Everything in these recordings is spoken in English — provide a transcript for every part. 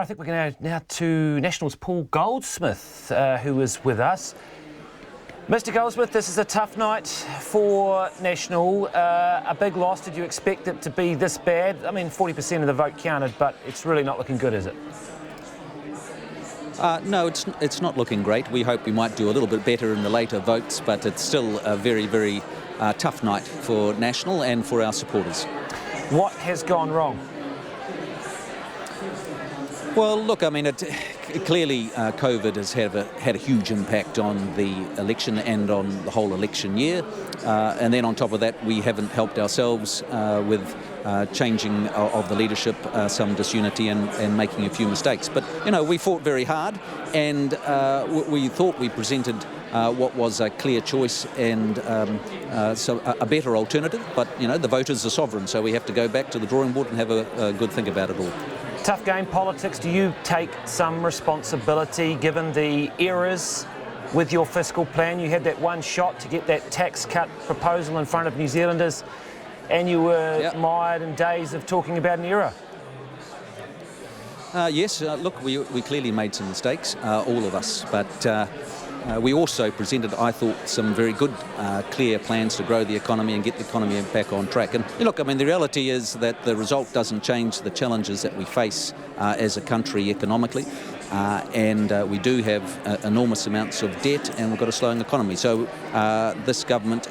I think we're going to now to National's Paul Goldsmith, who is with us. Mr. Goldsmith, this is a tough night for National. A big loss. Did you expect it to be this bad? I mean, 40% of the vote counted, but it's really not looking good, is it? No, it's not looking great. We hope we might do a little bit better in the later votes, but it's still a very, very tough night for National and for our supporters. What has gone wrong? Well, look, I mean, clearly COVID has had a huge impact on the election and on the whole election year. And then on top of that, we haven't helped ourselves with changing of the leadership, some disunity and making a few mistakes. But, you know, we fought very hard and we thought we presented what was a clear choice and so a better alternative. But, you know, the voters are sovereign, so we have to go back to the drawing board and have a good think about it all. Tough game politics. Do you take some responsibility given the errors with your fiscal plan? You had that one shot to get that tax cut proposal in front of New Zealanders and you were mired in days of talking about an error. Yes, look, we clearly made some mistakes, all of us, but we also presented, I thought, some very good, clear plans to grow the economy and get the economy back on track. And look, I mean, the reality is that the result doesn't change the challenges that we face as a country economically. And we do have enormous amounts of debt and we've got a slowing economy. So this government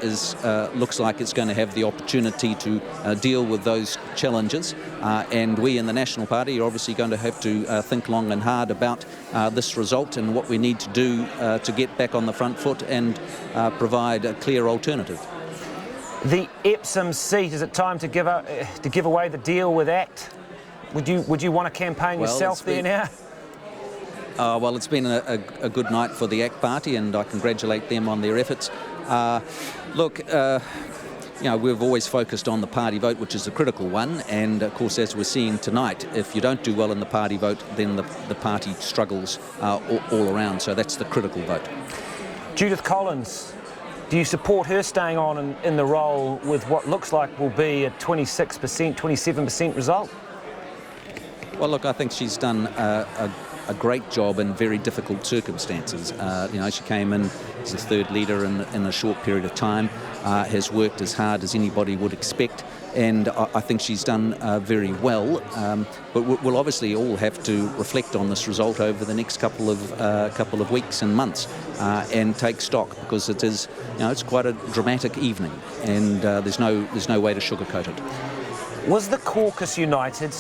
looks like it's going to have the opportunity to deal with those challenges. And we in the National Party are obviously going to have to think long and hard about this result and what we need to do to get back on the front foot and provide a clear alternative. The Epsom seat, is it time to give away the deal with ACT? Would you want to campaign yourself there now? Well, it's been a good night for the ACT Party and I congratulate them on their efforts. Look, you know, we've always focused on the party vote, which is a critical one. And, of course, as we're seeing tonight, if you don't do well in the party vote, then the party struggles all around. So that's the critical vote. Judith Collins, do you support her staying on in the role with what looks like will be a 26%, 27% result? Well, look, I think she's done a great job in very difficult circumstances. You know, she came in as the third leader in a short period of time, has worked as hard as anybody would expect, and I think she's done very well. But we'll obviously all have to reflect on this result over the next couple of weeks and months and take stock, because it is, you know, it's quite a dramatic evening, and there's no way to sugarcoat it. Was the caucus united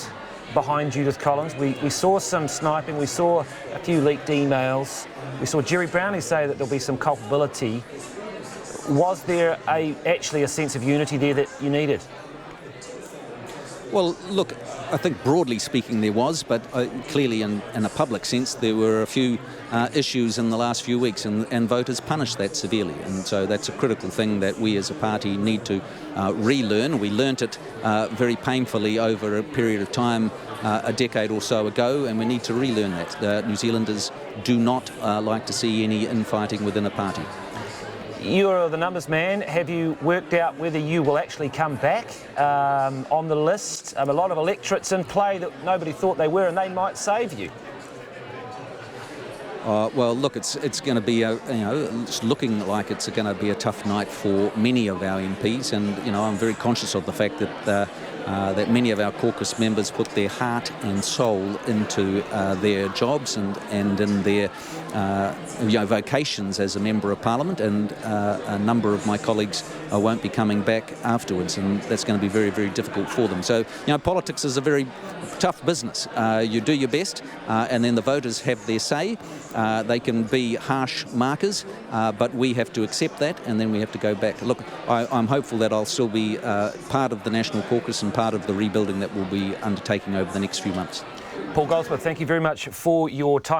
behind Judith Collins? We saw some sniping, we saw a few leaked emails, we saw Jerry Brownlee say that there'll be some culpability. Was there actually a sense of unity there that you needed? Well, look, I think broadly speaking there was, but clearly in a public sense there were a few issues in the last few weeks and voters punished that severely, and so that's a critical thing that we as a party need to relearn. We learnt it very painfully over a period of time a decade or so ago, and we need to relearn that. New Zealanders do not like to see any infighting within a party. You're the numbers man. Have you worked out whether you will actually come back on the list? A lot of electorates in play that nobody thought they were, and they might save you. Well, look, it's going to be it's looking like it's going to be a tough night for many of our MPs, and you know, I'm very conscious of the fact that that many of our caucus members put their heart and soul into their jobs and in their vocations as a member of Parliament, and a number of my colleagues won't be coming back afterwards, and that's going to be very, very difficult for them. So, you know, politics is a very tough business. You do your best, and then the voters have their say. They can be harsh markers, but we have to accept that, and then we have to go back. Look, I'm hopeful that I'll still be part of the National Caucus and part of the rebuilding that we'll be undertaking over the next few months. Paul Goldsmith, thank you very much for your time.